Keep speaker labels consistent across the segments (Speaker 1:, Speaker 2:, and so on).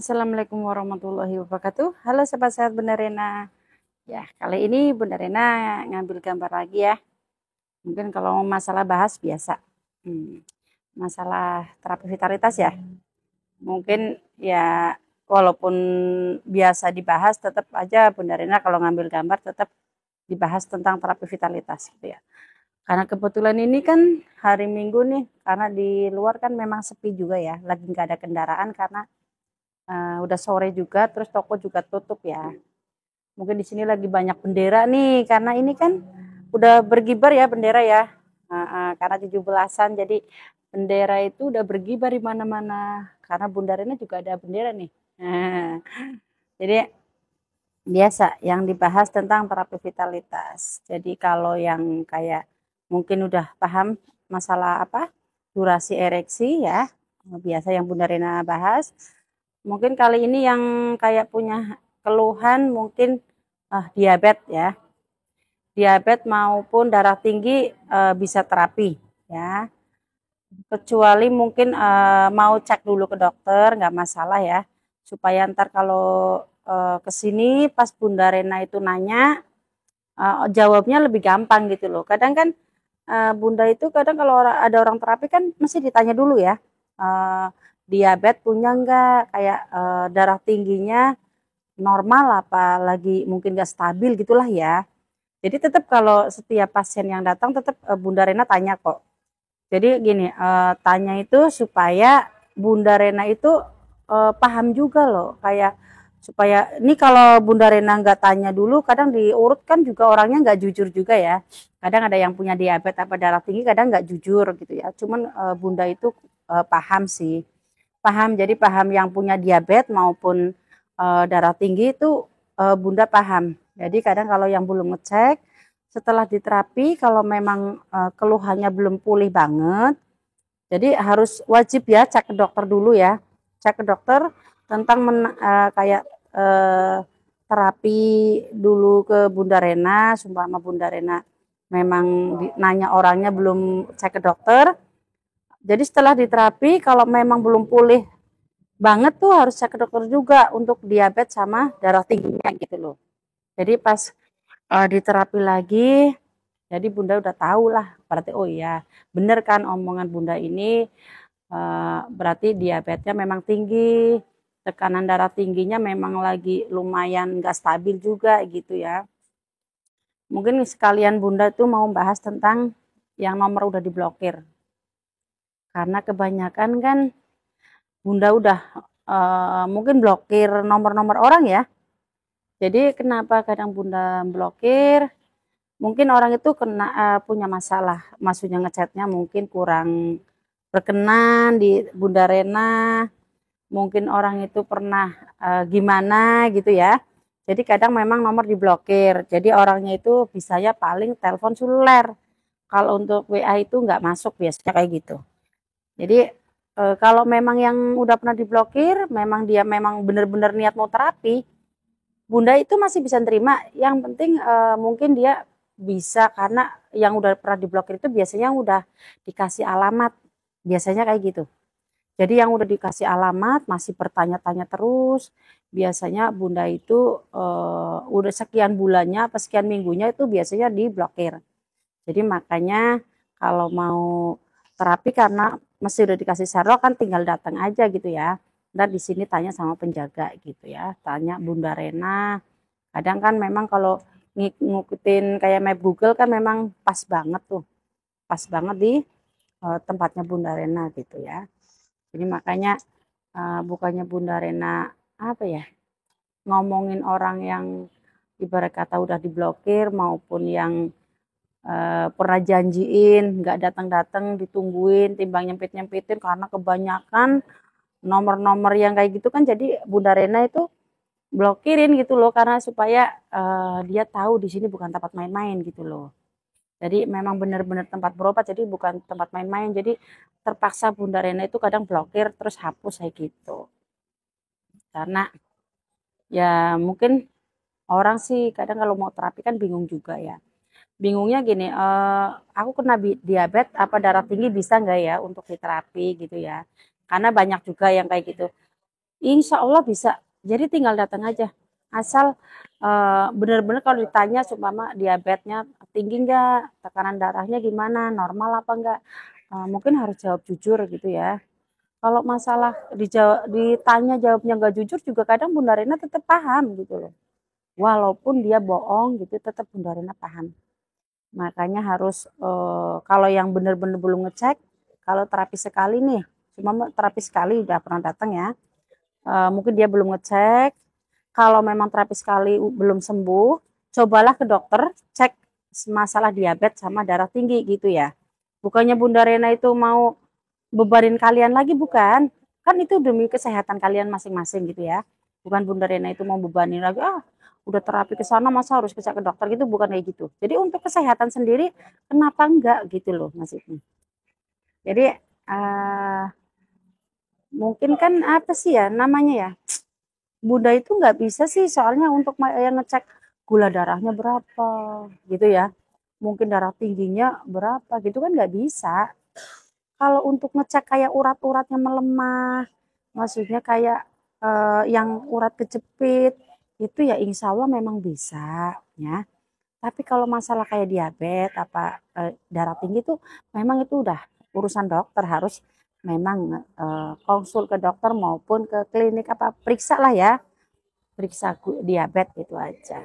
Speaker 1: Assalamualaikum warahmatullahi wabarakatuh. Halo sobat sehat Bunda Rena. Ya, kali ini Bunda Rena ngambil gambar lagi ya. Mungkin kalau masalah bahas biasa. Masalah terapi vitalitas ya. Mungkin ya walaupun biasa dibahas tetap aja Bunda Rena kalau ngambil gambar tetap dibahas tentang terapi vitalitas gitu ya. Karena kebetulan ini kan hari Minggu nih, karena di luar kan memang sepi juga ya, lagi nggak ada kendaraan karena udah sore juga, terus toko juga tutup ya. Mungkin di sini lagi banyak bendera nih, karena ini kan udah berkibar ya bendera ya. Karena 17-an, jadi bendera itu udah berkibar di mana-mana. Karena Bunda Rena juga ada bendera nih. Jadi biasa yang dibahas tentang terapi vitalitas. Jadi kalau yang kayak mungkin udah paham masalah apa durasi ereksi ya, biasa yang Bunda Rena bahas. Mungkin kali ini yang kayak punya keluhan mungkin diabetes ya. Diabetes maupun darah tinggi bisa terapi ya. Kecuali mungkin mau cek dulu ke dokter, nggak masalah ya. Supaya ntar kalau ke sini pas Bunda Rena itu nanya, jawabnya lebih gampang gitu loh. Kadang kan Bunda itu kadang kalau ada orang terapi kan mesti ditanya dulu ya. Diabetes punya enggak, kayak darah tingginya normal apa lagi mungkin enggak stabil gitulah ya. Jadi tetap kalau setiap pasien yang datang tetap Bunda Rena tanya kok. Jadi gini, tanya itu supaya Bunda Rena itu paham juga loh, kayak supaya ini kalau Bunda Rena nggak tanya dulu, kadang diurut kan juga orangnya nggak jujur juga ya. Kadang ada yang punya diabetes apa darah tinggi, kadang nggak jujur gitu ya. Cuman Bunda itu paham sih, paham. Jadi paham yang punya diabetes maupun darah tinggi itu Bunda paham. Jadi kadang kalau yang belum ngecek, setelah diterapi kalau memang keluhannya belum pulih banget, jadi harus wajib ya cek ke dokter dulu ya. Cek ke dokter tentang kayak terapi dulu ke Bunda Rena, sumpama Bunda Rena memang nanya orangnya belum cek ke dokter. Jadi setelah diterapi kalau memang belum pulih banget tuh harus cek ke dokter juga untuk diabetes sama darah tingginya gitu loh. Jadi pas diterapi lagi, jadi Bunda udah tahu lah, berarti oh iya bener kan omongan Bunda ini, berarti diabetesnya memang tinggi, tekanan darah tingginya memang lagi lumayan nggak stabil juga gitu ya. Mungkin sekalian Bunda tuh mau bahas tentang yang nomor udah diblokir. Karena kebanyakan kan Bunda udah mungkin blokir nomor-nomor orang ya. Jadi kenapa kadang Bunda blokir? Mungkin orang itu kena punya masalah, maksudnya ngechatnya mungkin kurang berkenan di Bunda Rena, mungkin orang itu pernah gimana gitu ya. Jadi kadang memang nomor diblokir. Jadi orangnya itu bisanya paling telepon seluler. Kalau untuk WA itu nggak masuk biasanya kayak gitu. Jadi kalau memang yang udah pernah diblokir, memang dia memang benar-benar niat mau terapi, Bunda itu masih bisa terima. Yang penting mungkin dia bisa karena yang udah pernah diblokir itu biasanya udah dikasih alamat. Biasanya kayak gitu. Jadi yang udah dikasih alamat masih bertanya-tanya terus. Biasanya Bunda itu udah sekian bulannya apa sekian minggunya itu biasanya diblokir. Jadi makanya kalau mau terapi karena mesti udah dikasih serok kan tinggal datang aja gitu ya. Dan di sini tanya sama penjaga gitu ya, tanya Bunda Rena. Kadang kan memang kalau ngikutin kayak map Google kan memang pas banget tuh, pas banget di tempatnya Bunda Rena gitu ya. Jadi makanya bukannya Bunda Rena apa ya, ngomongin orang yang ibarat kata udah diblokir maupun yang pernah janjiin nggak datang-datang ditungguin timbang nyempit-nyempitin karena kebanyakan nomor-nomor yang kayak gitu kan jadi Bunda Rena itu blokirin gitu loh karena supaya dia tahu di sini bukan tempat main-main gitu loh. Jadi memang benar-benar tempat berobat jadi bukan tempat main-main. Jadi terpaksa Bunda Rena itu kadang blokir terus hapus kayak gitu. Karena ya mungkin orang sih kadang kalau mau terapi kan bingung juga ya. Bingungnya gini, aku kena diabetes apa darah tinggi bisa nggak ya untuk diterapi gitu ya. Karena banyak juga yang kayak gitu. Insya Allah bisa. Jadi tinggal datang aja. Asal benar-benar kalau ditanya seumpama diabetesnya tinggi enggak, tekanan darahnya gimana, normal apa enggak, mungkin harus jawab jujur gitu ya. Kalau masalah ditanya jawabnya enggak jujur juga kadang Bunda Rena tetap paham gitu loh. Walaupun dia bohong gitu tetap Bunda Rena paham. Makanya harus kalau yang benar-benar belum ngecek, kalau terapi sekali nih, cuma terapi sekali udah pernah datang ya, mungkin dia belum ngecek. Kalau memang terapi sekali belum sembuh, cobalah ke dokter cek masalah diabetes sama darah tinggi gitu ya. Bukannya Bunda Rena itu mau bebanin kalian lagi, bukan. Kan itu demi kesehatan kalian masing-masing gitu ya. Bukan Bunda Rena itu mau bebanin lagi, udah terapi ke sana masa harus ke dokter gitu, bukan kayak gitu. Jadi untuk kesehatan sendiri kenapa enggak gitu loh maksudnya. Jadi mungkin kan apa sih ya namanya ya, Bunda itu nggak bisa sih soalnya untuk yang ngecek gula darahnya berapa gitu ya, mungkin darah tingginya berapa gitu kan nggak bisa. Kalau untuk ngecek kayak urat-uratnya melemah, maksudnya kayak yang urat kejepit itu ya insya Allah memang bisa ya. Tapi kalau masalah kayak diabetes apa darah tinggi itu memang itu udah urusan dokter, harus memang konsul ke dokter maupun ke klinik apa periksa lah ya, periksa diabetes itu aja.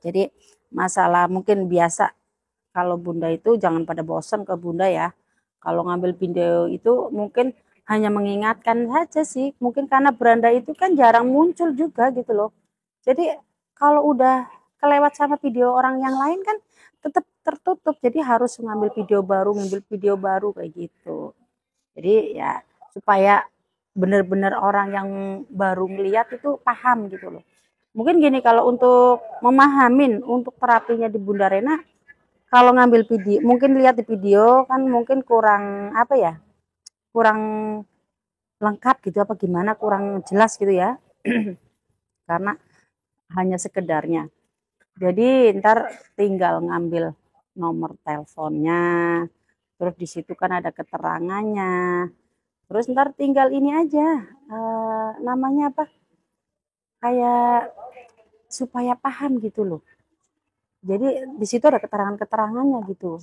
Speaker 1: Jadi masalah mungkin biasa kalau Bunda itu jangan pada bosan ke Bunda ya. Kalau ngambil video itu mungkin hanya mengingatkan saja sih. Mungkin karena beranda itu kan jarang muncul juga gitu loh. Jadi kalau udah kelewat sama video orang yang lain kan tetap tertutup. Jadi harus ngambil video baru kayak gitu. Jadi ya supaya benar-benar orang yang baru melihat itu paham gitu loh. Mungkin gini, kalau untuk memahamin untuk terapinya di Bunda Rena, kalau ngambil video, mungkin lihat di video kan mungkin kurang apa ya, kurang lengkap gitu apa gimana, kurang jelas gitu ya. Karena hanya sekedarnya. Jadi ntar tinggal ngambil nomor teleponnya, terus di situ kan ada keterangannya. Terus ntar tinggal ini aja, namanya apa? Kayak supaya paham gitu loh. Jadi di situ ada keterangan-keterangannya gitu,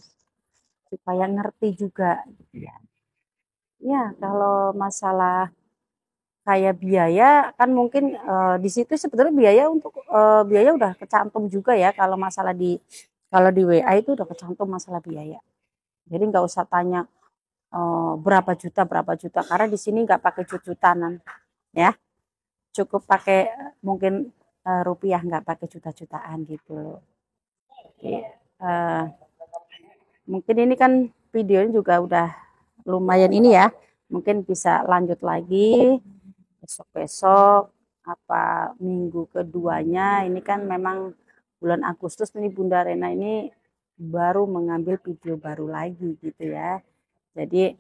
Speaker 1: supaya ngerti juga. Ya, ya kalau masalah kayak biaya kan mungkin di situ sebetulnya biaya udah kecantum juga ya, kalau masalah di WA itu udah kecantum masalah biaya. Jadi nggak usah tanya berapa juta karena di sini nggak pakai jutanan ya, cukup pakai mungkin rupiah, nggak pakai juta-jutaan gitu. Jadi, mungkin ini kan videonya juga udah lumayan ini ya, mungkin bisa lanjut lagi besok-besok apa minggu keduanya. Ini kan memang bulan Agustus ini Bunda Rena ini baru mengambil video baru lagi gitu ya. Jadi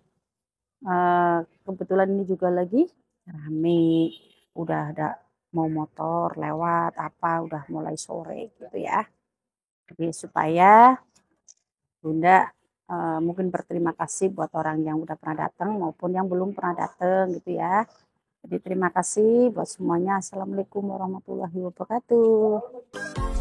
Speaker 1: kebetulan ini juga lagi rame, udah ada mau motor lewat apa udah mulai sore gitu ya. Jadi supaya Bunda mungkin berterima kasih buat orang yang udah pernah datang maupun yang belum pernah datang gitu ya. Jadi terima kasih buat semuanya. Assalamualaikum warahmatullahi wabarakatuh.